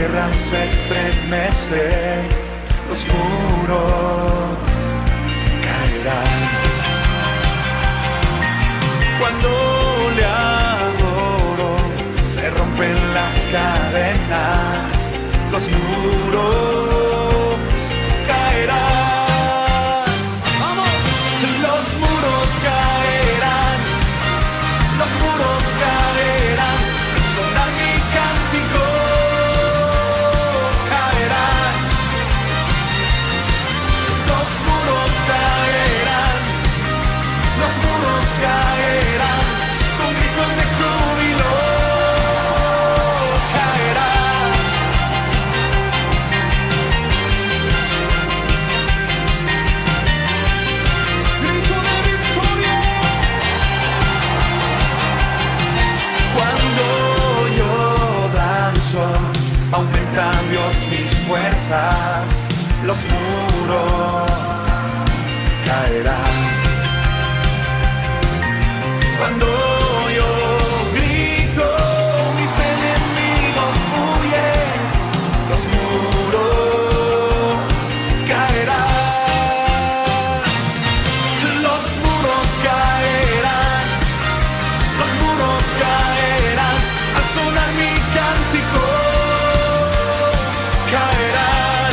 tierra se estremece, los muros caerán. Cuando le adoro, se rompen las cadenas, los muros caerán. ¡Vamos! Los muros caerán, los muros caerán, sonar mi cántico caerán. Los muros caerán, los muros caerán, con gritos de júbilo caerán. Grito de victoria. Cuando yo danzo, aumenta Dios mis fuerzas, los muros caerán. Cuando yo grito, mis enemigos huyen, los muros caerán. Los muros caerán, los muros caerán, al sonar mi cántico caerán.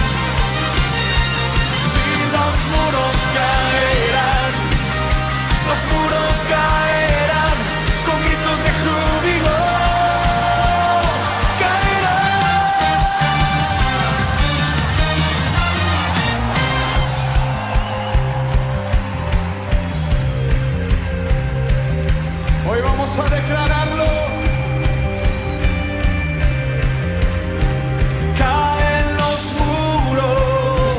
Sí, los muros caerán, los muros caerán, con gritos de júbilo caerán. Hoy vamos a declararlo. Caen los muros.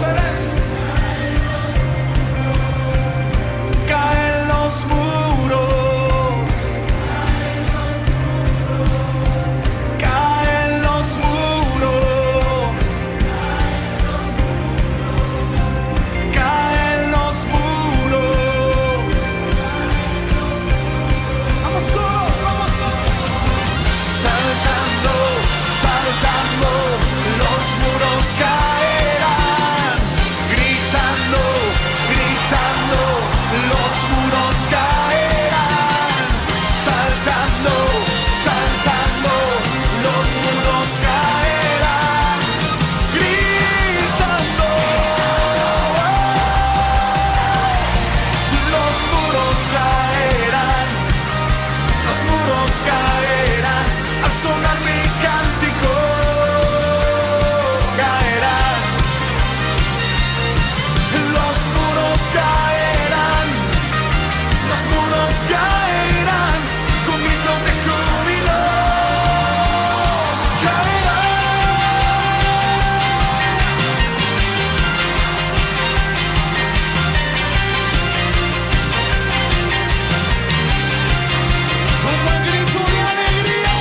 Caen los muros. Caen los muros. Caen los muros. Vamos solos, vamos solos. Saltando, saltando, los muros caerán. Gritando, gritando, los muros caerán. Saltando, saltando, los muros caerán. Gritando, los muros caerán. Los muros caerán, al sonar mi cántico caerán. Los muros caerán, los muros caerán, con gritos de júbilo caerán. Un buen grito de alegría.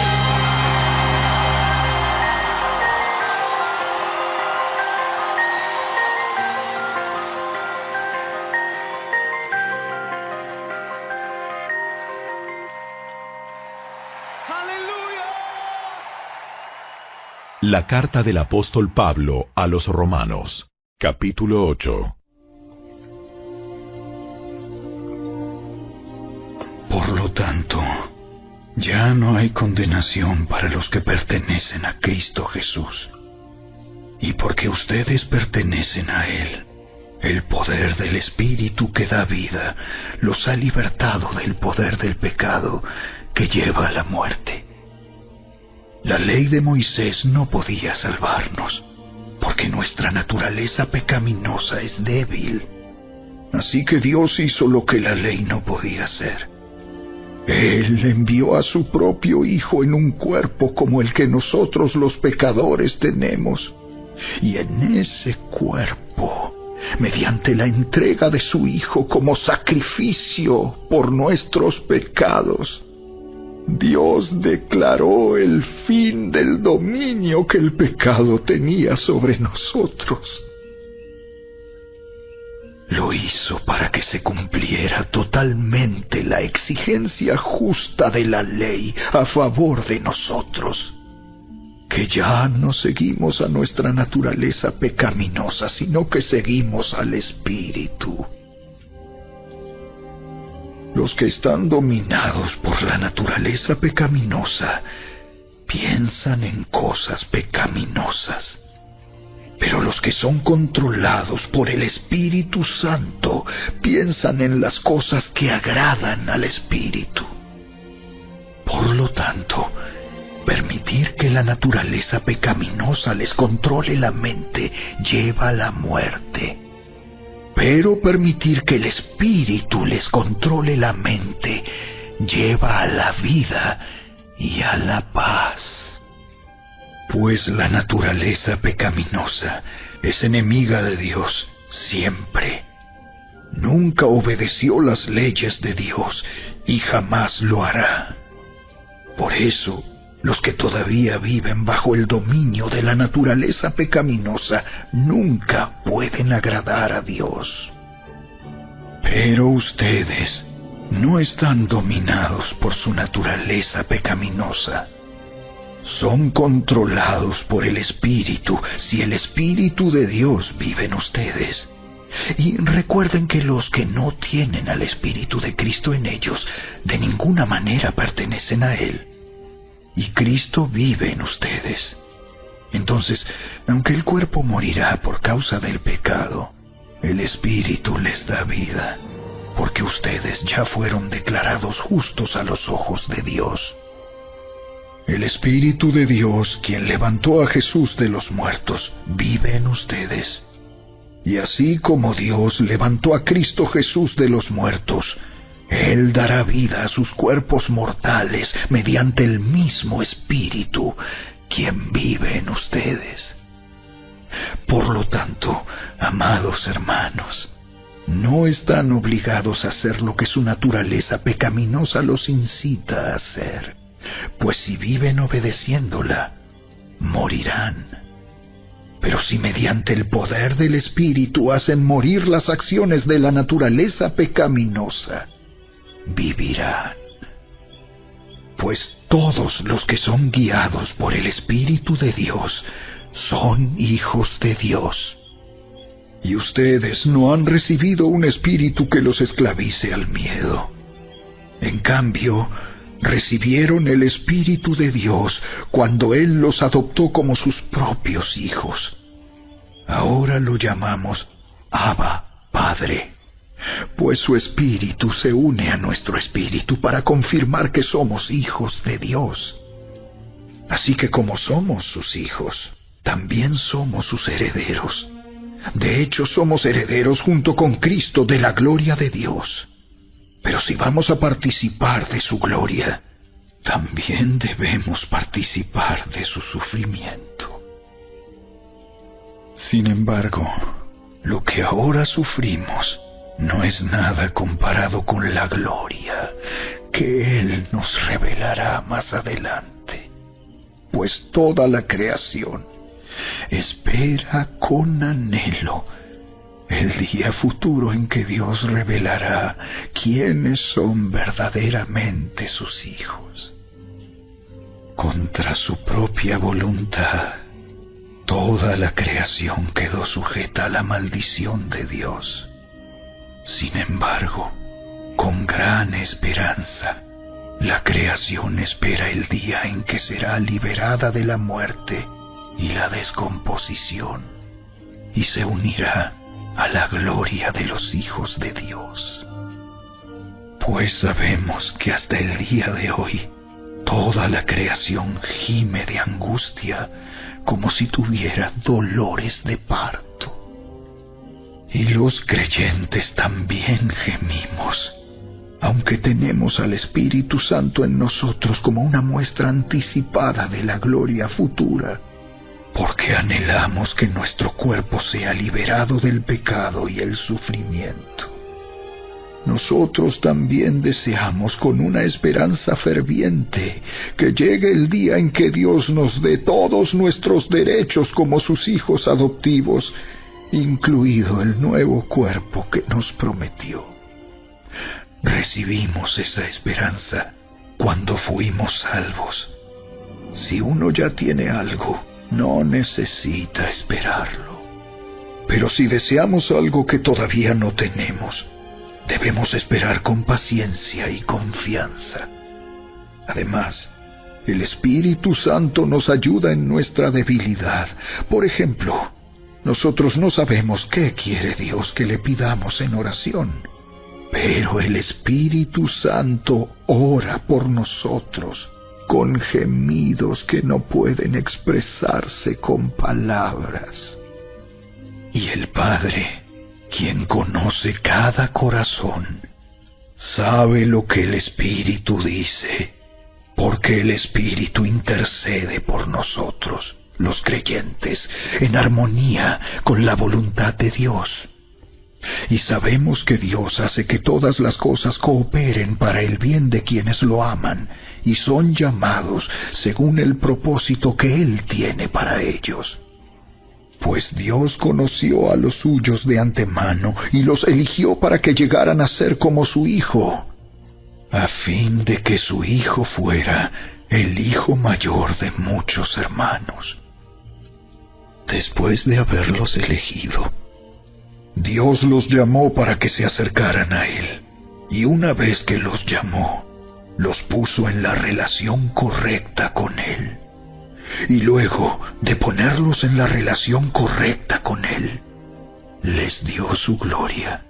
Aleluya. La carta del apóstol Pablo a los Romanos, capítulo 8. Por lo tanto, ya no hay condenación para los que pertenecen a Cristo Jesús. Y porque ustedes pertenecen a Él, el poder del Espíritu que da vida los ha libertado del poder del pecado que lleva a la muerte. La ley de Moisés no podía salvarnos, porque nuestra naturaleza pecaminosa es débil. Así que Dios hizo lo que la ley no podía hacer. Él envió a su propio Hijo en un cuerpo como el que nosotros los pecadores tenemos. Y en ese cuerpo, mediante la entrega de su Hijo como sacrificio por nuestros pecados, Dios declaró el fin del dominio que el pecado tenía sobre nosotros. Lo hizo para que se cumpliera totalmente la exigencia justa de la ley a favor de nosotros. que ya no seguimos a nuestra naturaleza pecaminosa, sino que seguimos al Espíritu. Los que están dominados por la naturaleza pecaminosa piensan en cosas pecaminosas, pero los que son controlados por el Espíritu Santo piensan en las cosas que agradan al Espíritu. Por lo tanto, permitir que la naturaleza pecaminosa les controle la mente lleva a la muerte. Pero permitir que el Espíritu les controle la mente lleva a la vida y a la paz. Pues la naturaleza pecaminosa es enemiga de Dios siempre. Nunca obedeció las leyes de Dios y jamás lo hará. Por eso, los que todavía viven bajo el dominio de la naturaleza pecaminosa nunca pueden agradar a Dios. Pero ustedes no están dominados por su naturaleza pecaminosa. Son controlados por el Espíritu si el Espíritu de Dios vive en ustedes. Y recuerden que los que no tienen al Espíritu de Cristo en ellos de ninguna manera pertenecen a Él. Y Cristo vive en ustedes. Entonces, aunque el cuerpo morirá por causa del pecado, el Espíritu les da vida, porque ustedes ya fueron declarados justos a los ojos de Dios. El Espíritu de Dios, quien levantó a Jesús de los muertos, vive en ustedes. Y así como Dios levantó a Cristo Jesús de los muertos, Él dará vida a sus cuerpos mortales mediante el mismo Espíritu, quien vive en ustedes. Por lo tanto, amados hermanos, no están obligados a hacer lo que su naturaleza pecaminosa los incita a hacer, pues si viven obedeciéndola, morirán. Pero si mediante el poder del Espíritu hacen morir las acciones de la naturaleza pecaminosa, vivirán. Pues todos los que son guiados por el Espíritu de Dios son hijos de Dios. Y ustedes no han recibido un espíritu que los esclavice al miedo. En cambio, recibieron el Espíritu de Dios cuando Él los adoptó como sus propios hijos. Ahora lo llamamos Abba, Padre, pues su Espíritu se une a nuestro espíritu para confirmar que somos hijos de Dios. Así que como somos sus hijos, también somos sus herederos. De hecho, somos herederos junto con Cristo de la gloria de Dios. Pero si vamos a participar de su gloria, también debemos participar de su sufrimiento. Sin embargo, lo que ahora sufrimos no es nada comparado con la gloria que Él nos revelará más adelante. Pues toda la creación espera con anhelo el día futuro en que Dios revelará quiénes son verdaderamente sus hijos. Contra su propia voluntad, toda la creación quedó sujeta a la maldición de Dios. Sin embargo, con gran esperanza, la creación espera el día en que será liberada de la muerte y la descomposición, y se unirá a la gloria de los hijos de Dios. Pues sabemos que hasta el día de hoy, toda la creación gime de angustia como si tuviera dolores de parto. Y los creyentes también gemimos, aunque tenemos al Espíritu Santo en nosotros como una muestra anticipada de la gloria futura, porque anhelamos que nuestro cuerpo sea liberado del pecado y el sufrimiento. Nosotros también deseamos con una esperanza ferviente que llegue el día en que Dios nos dé todos nuestros derechos como sus hijos adoptivos, incluido el nuevo cuerpo que nos prometió. Recibimos esa esperanza cuando fuimos salvos. Si uno ya tiene algo, no necesita esperarlo. Pero si deseamos algo que todavía no tenemos, debemos esperar con paciencia y confianza. Además, el Espíritu Santo nos ayuda en nuestra debilidad. Por ejemplo, nosotros no sabemos qué quiere Dios que le pidamos en oración, pero el Espíritu Santo ora por nosotros con gemidos que no pueden expresarse con palabras. Y el Padre, quien conoce cada corazón, sabe lo que el Espíritu dice, porque el Espíritu intercede por nosotros, los creyentes, en armonía con la voluntad de Dios. Y sabemos que Dios hace que todas las cosas cooperen para el bien de quienes lo aman y son llamados según el propósito que Él tiene para ellos. Pues Dios conoció a los suyos de antemano y los eligió para que llegaran a ser como su Hijo, a fin de que su Hijo fuera el hijo mayor de muchos hermanos. Después de haberlos elegido, Dios los llamó para que se acercaran a Él, y una vez que los llamó, los puso en la relación correcta con Él. Y luego de ponerlos en la relación correcta con Él, les dio su gloria.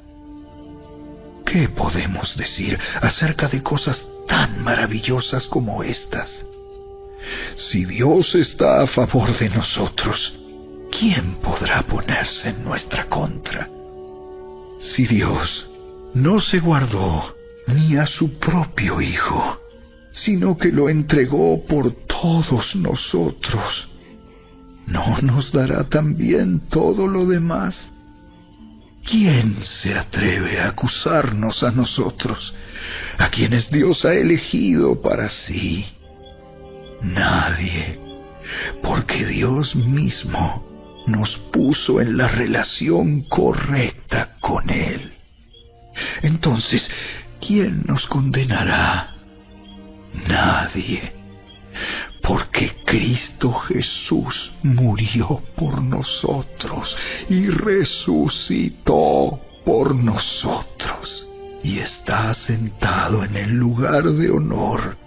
¿Qué podemos decir acerca de cosas tan maravillosas como estas? Si Dios está a favor de nosotros, ¿quién podrá ponerse en nuestra contra? Si Dios no se guardó ni a su propio Hijo, sino que lo entregó por todos nosotros, ¿no nos dará también todo lo demás? ¿Quién se atreve a acusarnos a nosotros, a quienes Dios ha elegido para sí? Nadie, porque Dios mismo nos puso en la relación correcta con Él. Entonces, ¿quién nos condenará? Nadie, porque Cristo Jesús murió por nosotros y resucitó por nosotros y está sentado en el lugar de honor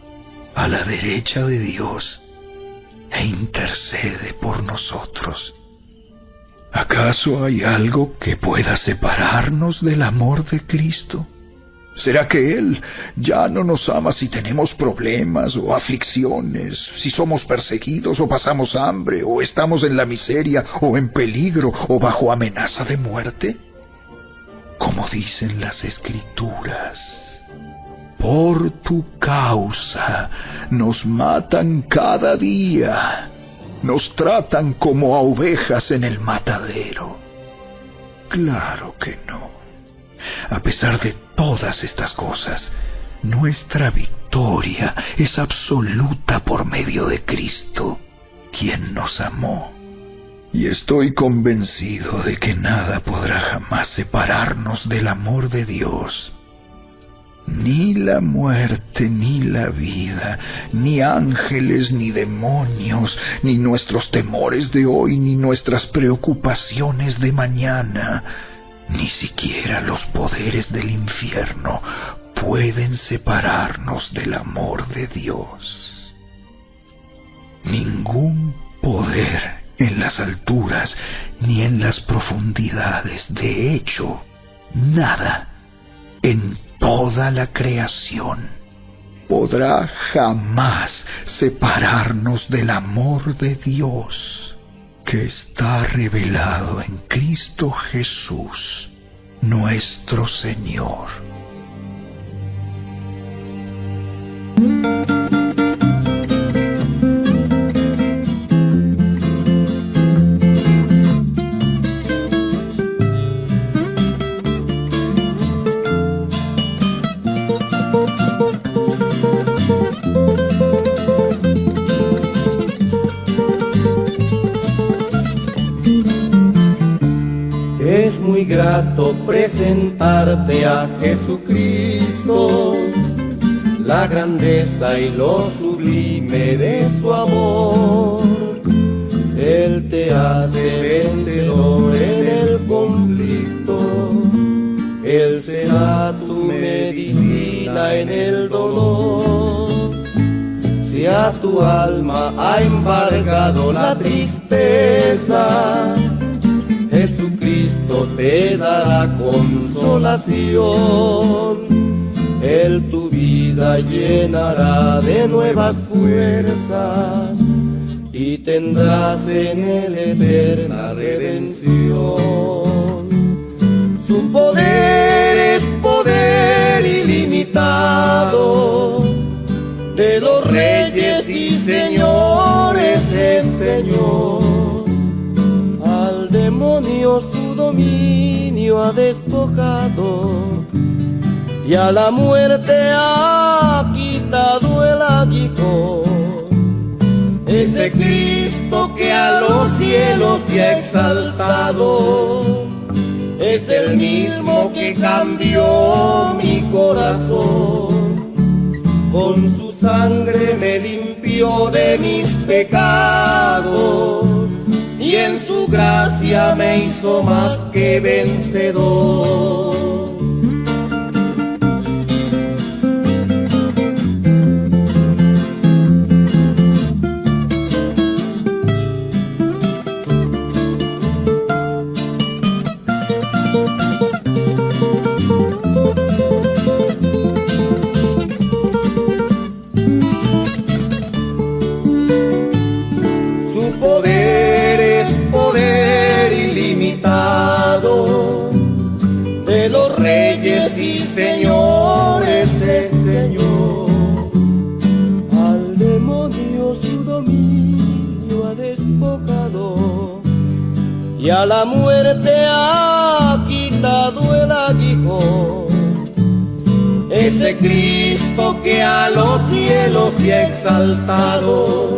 a la derecha de Dios e intercede por nosotros. ¿Acaso hay algo que pueda separarnos del amor de Cristo? ¿Será que Él ya no nos ama si tenemos problemas o aflicciones, si somos perseguidos o pasamos hambre, o estamos en la miseria o en peligro o bajo amenaza de muerte? Como dicen las Escrituras, por tu causa nos matan cada día, nos tratan como a ovejas en el matadero. Claro que no. A pesar de todas estas cosas, nuestra victoria es absoluta por medio de Cristo, quien nos amó. Y estoy convencido de que nada podrá jamás separarnos del amor de Dios. Ni la muerte, ni la vida, ni ángeles, ni demonios, ni nuestros temores de hoy, ni nuestras preocupaciones de mañana, ni siquiera los poderes del infierno pueden separarnos del amor de Dios. Ningún poder en las alturas ni en las profundidades, de hecho, nada en toda la creación podrá jamás separarnos del amor de Dios, que está revelado en Cristo Jesús, nuestro Señor. Es muy grato presentarte a Jesucristo, la grandeza y lo sublime sublime de su amor. Él te hace vencedor en el conflicto, Él será tu medicina en el dolor. Si a tu alma ha embargado la tristeza, Jesucristo te dará consolación. Él tu vida llenará de nuevas fuerzas y tendrás en Él eterna redención. Su poder es poder ilimitado, de los reyes y señores es Señor. Al demonio su dominio ha despojado y a la muerte ha quitado el aguijón. Ese Cristo que a los cielos se ha exaltado es el mismo que cambió mi corazón. Con su sangre me limpió de mis pecados y en su gracia me hizo más que vencedor. De los reyes y señores es Señor. Al demonio su dominio ha despojado y a la muerte ha quitado el aguijón. Ese Cristo que a los cielos se ha exaltado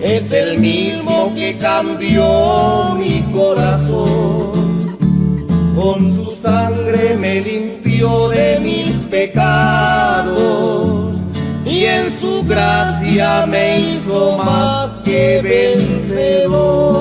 es el mismo que cambió mi corazón. Con su sangre me limpió de mis pecados y en su gracia me hizo más que vencedor.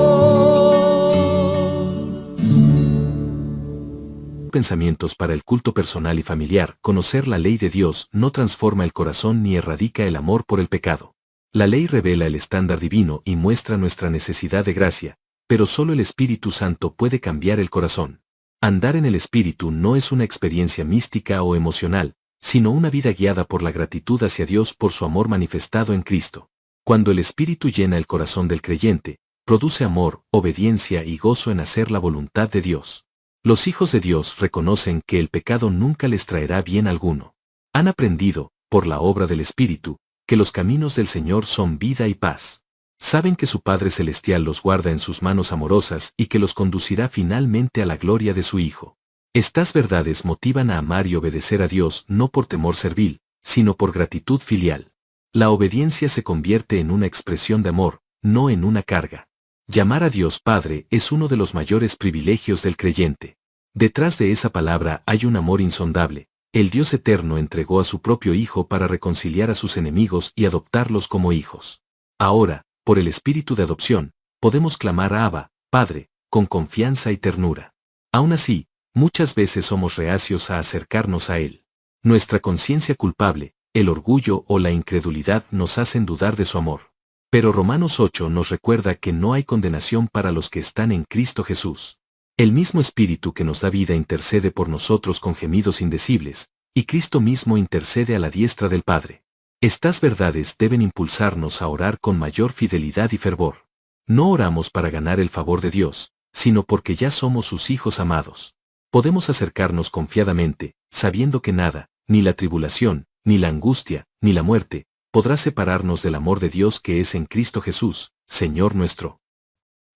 Pensamientos para el culto personal y familiar. Conocer la ley de Dios no transforma el corazón ni erradica el amor por el pecado. La ley revela el estándar divino y muestra nuestra necesidad de gracia, pero solo el Espíritu Santo puede cambiar el corazón. Andar en el Espíritu no es una experiencia mística o emocional, sino una vida guiada por la gratitud hacia Dios por su amor manifestado en Cristo. Cuando el Espíritu llena el corazón del creyente, produce amor, obediencia y gozo en hacer la voluntad de Dios. Los hijos de Dios reconocen que el pecado nunca les traerá bien alguno. Han aprendido, por la obra del Espíritu, que los caminos del Señor son vida y paz. Saben que su Padre Celestial los guarda en sus manos amorosas y que los conducirá finalmente a la gloria de su Hijo. Estas verdades motivan a amar y obedecer a Dios no por temor servil, sino por gratitud filial. La obediencia se convierte en una expresión de amor, no en una carga. Llamar a Dios Padre es uno de los mayores privilegios del creyente. Detrás de esa palabra hay un amor insondable. El Dios eterno entregó a su propio Hijo para reconciliar a sus enemigos y adoptarlos como hijos. Ahora, por el espíritu de adopción, podemos clamar a Abba, Padre, con confianza y ternura. Aún así, muchas veces somos reacios a acercarnos a Él. Nuestra conciencia culpable, el orgullo o la incredulidad nos hacen dudar de su amor. Pero Romanos 8 nos recuerda que no hay condenación para los que están en Cristo Jesús. El mismo Espíritu que nos da vida intercede por nosotros con gemidos indecibles, y Cristo mismo intercede a la diestra del Padre. Estas verdades deben impulsarnos a orar con mayor fidelidad y fervor. No oramos para ganar el favor de Dios, sino porque ya somos sus hijos amados. Podemos acercarnos confiadamente, sabiendo que nada, ni la tribulación, ni la angustia, ni la muerte, podrá separarnos del amor de Dios que es en Cristo Jesús, Señor nuestro.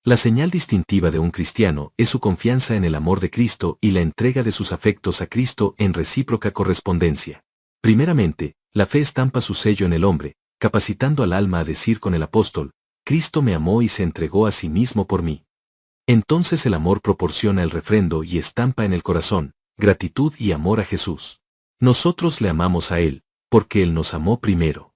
La señal distintiva de un cristiano es su confianza en el amor de Cristo y la entrega de sus afectos a Cristo en recíproca correspondencia. Primeramente, la fe estampa su sello en el hombre, capacitando al alma a decir con el apóstol, Cristo me amó y se entregó a sí mismo por mí. Entonces el amor proporciona el refrendo y estampa en el corazón, gratitud y amor a Jesús. Nosotros le amamos a Él, porque Él nos amó primero.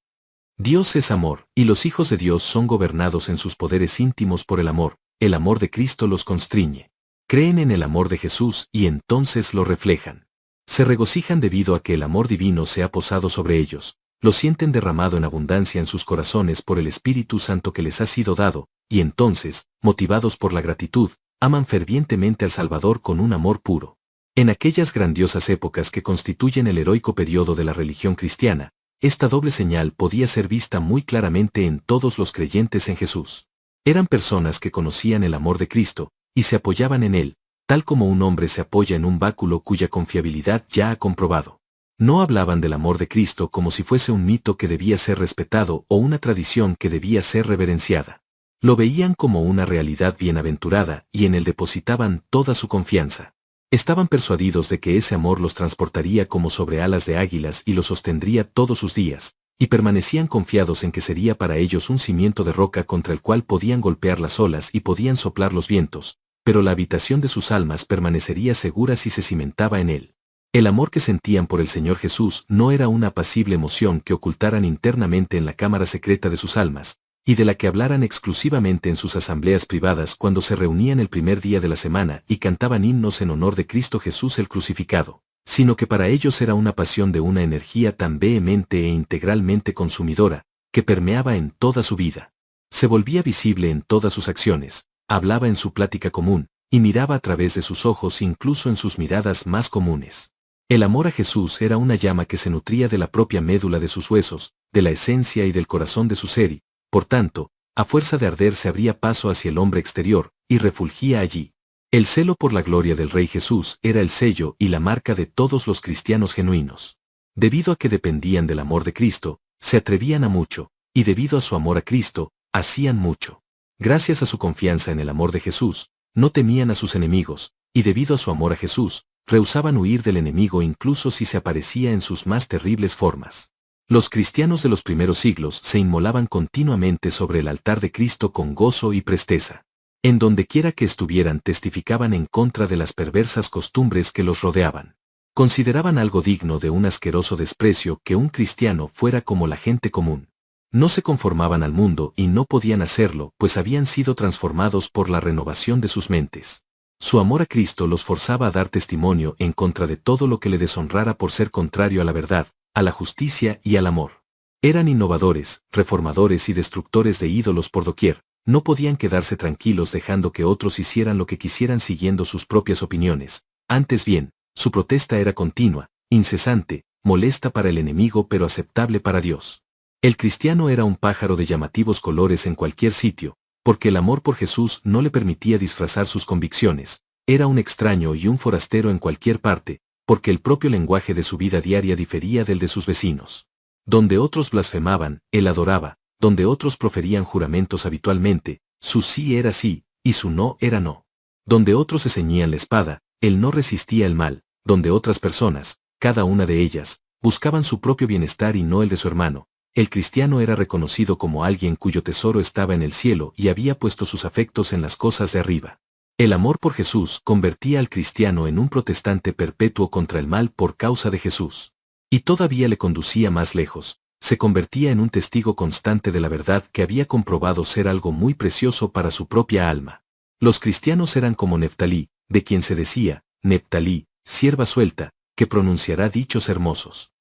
Dios es amor, y los hijos de Dios son gobernados en sus poderes íntimos por el amor de Cristo los constriñe. Creen en el amor de Jesús y entonces lo reflejan. Se regocijan debido a que el amor divino se ha posado sobre ellos, lo sienten derramado en abundancia en sus corazones por el Espíritu Santo que les ha sido dado, y entonces, motivados por la gratitud, aman fervientemente al Salvador con un amor puro. En aquellas grandiosas épocas que constituyen el heroico periodo de la religión cristiana, esta doble señal podía ser vista muy claramente en todos los creyentes en Jesús. Eran personas que conocían el amor de Cristo, y se apoyaban en él, tal como un hombre se apoya en un báculo cuya confiabilidad ya ha comprobado. No hablaban del amor de Cristo como si fuese un mito que debía ser respetado o una tradición que debía ser reverenciada. Lo veían como una realidad bienaventurada y en él depositaban toda su confianza. Estaban persuadidos de que ese amor los transportaría como sobre alas de águilas y los sostendría todos sus días, y permanecían confiados en que sería para ellos un cimiento de roca contra el cual podían golpear las olas y podían soplar los vientos, pero la habitación de sus almas permanecería segura si se cimentaba en él. El amor que sentían por el Señor Jesús no era una apacible emoción que ocultaran internamente en la cámara secreta de sus almas, y de la que hablaran exclusivamente en sus asambleas privadas cuando se reunían el primer día de la semana y cantaban himnos en honor de Cristo Jesús el crucificado, sino que para ellos era una pasión de una energía tan vehemente e integralmente consumidora, que permeaba en toda su vida. Se volvía visible en todas sus acciones, hablaba en su plática común, y miraba a través de sus ojos incluso en sus miradas más comunes. El amor a Jesús era una llama que se nutría de la propia médula de sus huesos, de la esencia y del corazón de su ser y, por tanto, a fuerza de arder se abría paso hacia el hombre exterior, y refulgía allí. El celo por la gloria del Rey Jesús era el sello y la marca de todos los cristianos genuinos. Debido a que dependían del amor de Cristo, se atrevían a mucho, y debido a su amor a Cristo, hacían mucho. Gracias a su confianza en el amor de Jesús, no temían a sus enemigos, y debido a su amor a Jesús, rehusaban huir del enemigo incluso si se aparecía en sus más terribles formas. Los cristianos de los primeros siglos se inmolaban continuamente sobre el altar de Cristo con gozo y presteza. En donde quiera que estuvieran testificaban en contra de las perversas costumbres que los rodeaban. Consideraban algo digno de un asqueroso desprecio que un cristiano fuera como la gente común. No se conformaban al mundo y no podían hacerlo, pues habían sido transformados por la renovación de sus mentes. Su amor a Cristo los forzaba a dar testimonio en contra de todo lo que le deshonrara por ser contrario a la verdad, a la justicia y al amor. Eran innovadores, reformadores y destructores de ídolos por doquier. No podían quedarse tranquilos dejando que otros hicieran lo que quisieran siguiendo sus propias opiniones. Antes bien, su protesta era continua, incesante, molesta para el enemigo pero aceptable para Dios. El cristiano era un pájaro de llamativos colores en cualquier sitio, porque el amor por Jesús no le permitía disfrazar sus convicciones. Era un extraño y un forastero en cualquier parte, porque el propio lenguaje de su vida diaria difería del de sus vecinos. Donde otros blasfemaban, él adoraba, donde otros proferían juramentos habitualmente, su sí era sí, y su no era no. Donde otros se ceñían la espada, él no resistía el mal, donde otras personas, cada una de ellas, buscaban su propio bienestar y no el de su hermano. El cristiano era reconocido como alguien cuyo tesoro estaba en el cielo y había puesto sus afectos en las cosas de arriba. El amor por Jesús convertía al cristiano en un protestante perpetuo contra el mal por causa de Jesús. Y todavía le conducía más lejos, se convertía en un testigo constante de la verdad que había comprobado ser algo muy precioso para su propia alma. Los cristianos eran como Neftalí, de quien se decía, Neftalí, sierva suelta, que pronunciará dichos hermosos.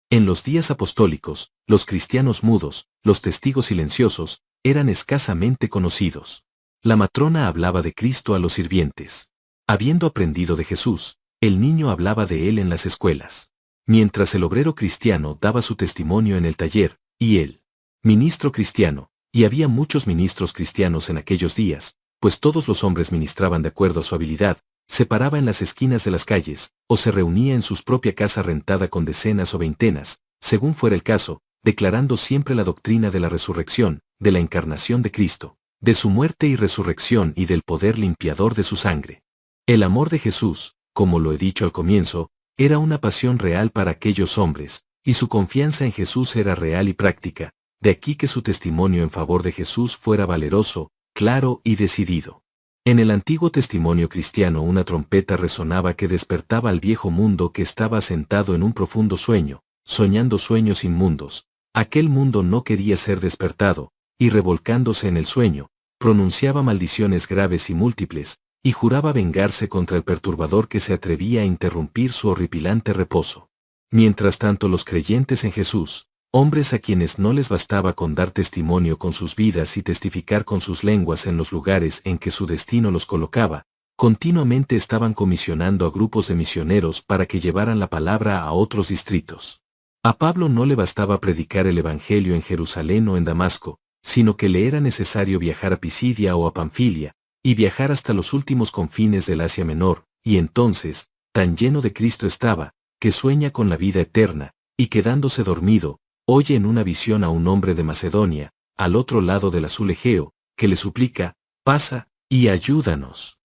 En los días apostólicos, los cristianos mudos, los testigos silenciosos, eran escasamente conocidos. La matrona hablaba de Cristo a los sirvientes. Habiendo aprendido de Jesús, el niño hablaba de él en las escuelas. Mientras el obrero cristiano daba su testimonio en el taller, y el ministro cristiano, y había muchos ministros cristianos en aquellos días, pues todos los hombres ministraban de acuerdo a su habilidad, se paraba en las esquinas de las calles, o se reunía en su propia casa rentada con decenas o veintenas, según fuera el caso, declarando siempre la doctrina de la resurrección, de la encarnación de Cristo, de su muerte y resurrección y del poder limpiador de su sangre. El amor de Jesús, como lo he dicho al comienzo, era una pasión real para aquellos hombres, y su confianza en Jesús era real y práctica, de aquí que su testimonio en favor de Jesús fuera valeroso, claro y decidido. En el antiguo testimonio cristiano una trompeta resonaba que despertaba al viejo mundo que estaba asentado en un profundo sueño, soñando sueños inmundos, Aquel mundo no quería ser despertado, y revolcándose en el sueño, pronunciaba maldiciones graves y múltiples, y juraba vengarse contra el perturbador que se atrevía a interrumpir su horripilante reposo. Mientras tanto los creyentes en Jesús, hombres a quienes no les bastaba con dar testimonio con sus vidas y testificar con sus lenguas en los lugares en que su destino los colocaba, continuamente estaban comisionando a grupos de misioneros para que llevaran la palabra a otros distritos. A Pablo no le bastaba predicar el Evangelio en Jerusalén o en Damasco, sino que le era necesario viajar a Pisidia o a Panfilia, y viajar hasta los últimos confines del Asia Menor, y entonces, tan lleno de Cristo estaba, que sueña con la vida eterna, y quedándose dormido, oye en una visión a un hombre de Macedonia, al otro lado del azul Egeo, que le suplica, pasa, y ayúdanos.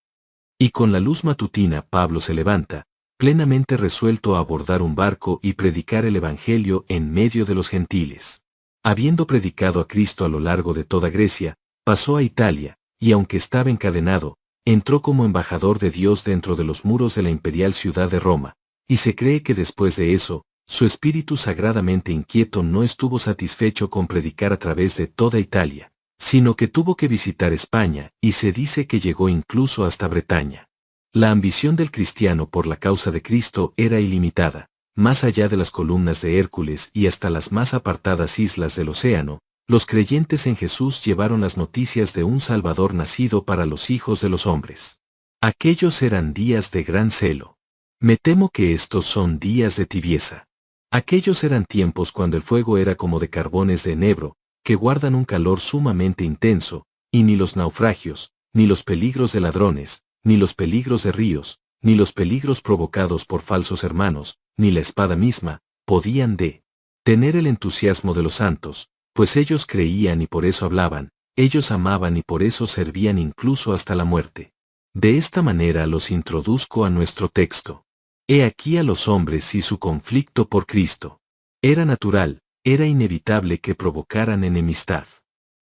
Y con la luz matutina Pablo se levanta, plenamente resuelto a abordar un barco y predicar el Evangelio en medio de los gentiles. Habiendo predicado a Cristo a lo largo de toda Grecia, pasó a Italia, y aunque estaba encadenado, entró como embajador de Dios dentro de los muros de la imperial ciudad de Roma, y se cree que después de eso, su espíritu sagradamente inquieto no estuvo satisfecho con predicar a través de toda Italia, sino que tuvo que visitar España, y se dice que llegó incluso hasta Bretaña. La ambición del cristiano por la causa de Cristo era ilimitada, más allá de las columnas de Hércules y hasta las más apartadas islas del océano. Los creyentes en Jesús llevaron las noticias de un Salvador nacido para los hijos de los hombres. Aquellos eran días de gran celo. Me temo que estos son días de tibieza. Aquellos eran tiempos cuando el fuego era como de carbones de enebro, que guardan un calor sumamente intenso, y ni los naufragios, ni los peligros de ladrones, ni los peligros de ríos, ni los peligros provocados por falsos hermanos, ni la espada misma, podían detener el entusiasmo de los santos, pues ellos creían y por eso hablaban, ellos amaban y por eso servían incluso hasta la muerte. De esta manera los introduzco a nuestro texto. He aquí a los hombres y su conflicto por Cristo. Era natural, era inevitable que provocaran enemistad.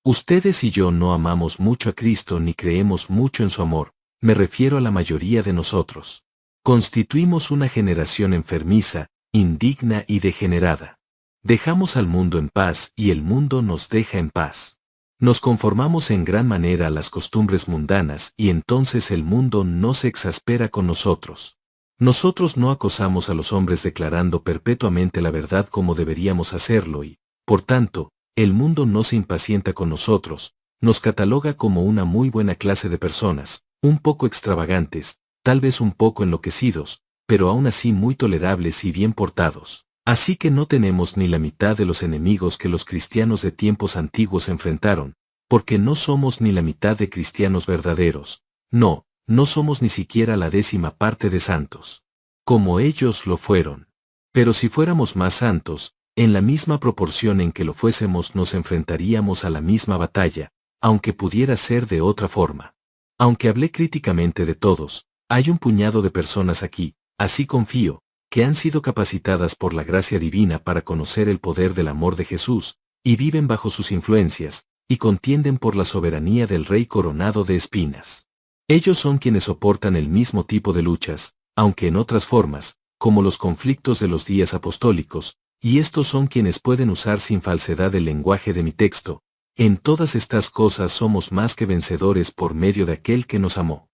Ustedes y yo no amamos mucho a Cristo ni creemos mucho en su amor, me refiero a la mayoría de nosotros. Constituimos una generación enfermiza, indigna y degenerada. Dejamos al mundo en paz y el mundo nos deja en paz. Nos conformamos en gran manera a las costumbres mundanas y entonces el mundo no se exaspera con nosotros. Nosotros no acosamos a los hombres declarando perpetuamente la verdad como deberíamos hacerlo y, por tanto, el mundo no se impacienta con nosotros, nos cataloga como una muy buena clase de personas, un poco extravagantes, tal vez un poco enloquecidos, pero aún así muy tolerables y bien portados. Así que no tenemos ni la mitad de los enemigos que los cristianos de tiempos antiguos enfrentaron, porque no somos ni la mitad de cristianos verdaderos, no somos ni siquiera la 10ª parte de santos, como ellos lo fueron. Pero si fuéramos más santos, en la misma proporción en que lo fuésemos nos enfrentaríamos a la misma batalla, aunque pudiera ser de otra forma. Aunque hablé críticamente de todos, hay un puñado de personas aquí, así confío, que han sido capacitadas por la gracia divina para conocer el poder del amor de Jesús, y viven bajo sus influencias, y contienden por la soberanía del Rey coronado de espinas. Ellos son quienes soportan el mismo tipo de luchas, aunque en otras formas, como los conflictos de los días apostólicos, y estos son quienes pueden usar sin falsedad el lenguaje de mi texto. En todas estas cosas somos más que vencedores por medio de aquel que nos amó.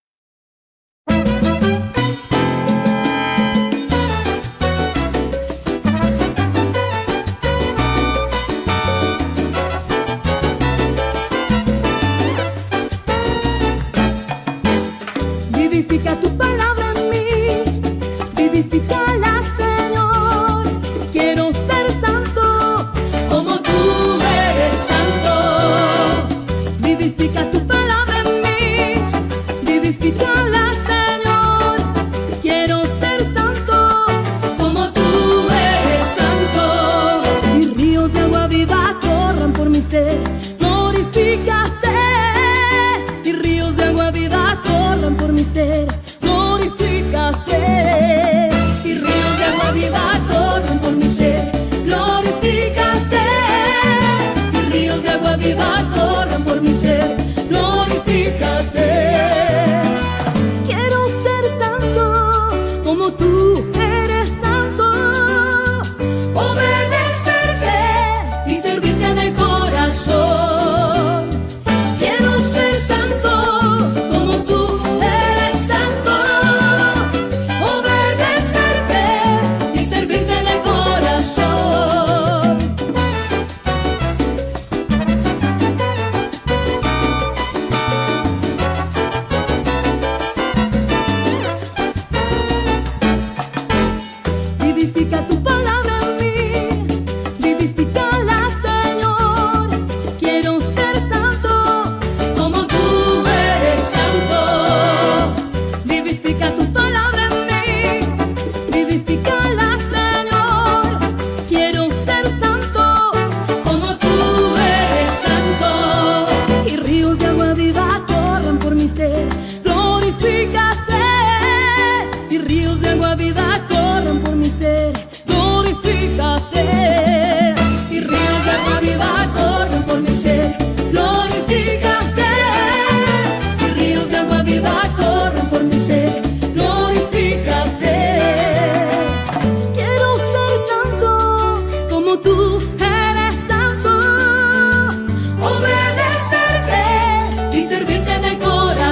Vivifica tu palabra en mí, vivifícala, Señor. Quiero ser santo, como tú eres santo. Vivifica tu palabra en mí, vivifícala, Señor. Quiero ser santo, como tú eres santo. Y ríos de agua viva corran por mi ser, glorifícate. Y ríos de agua viva corran por mi ser,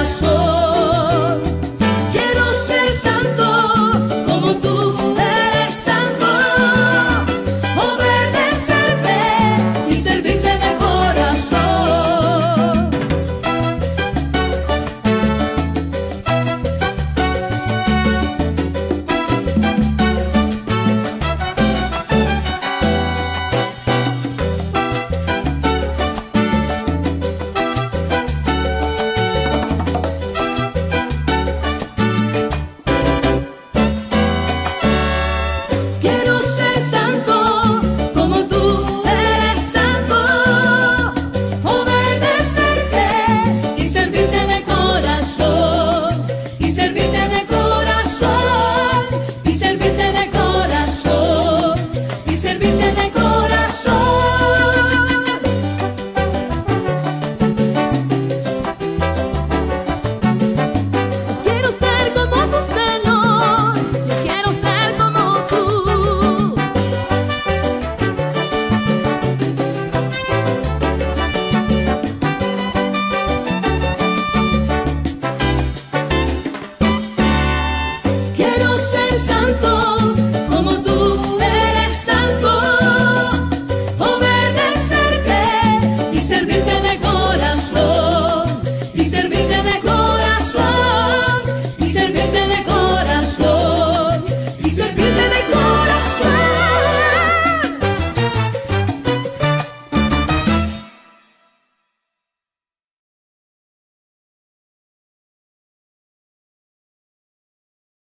corazón.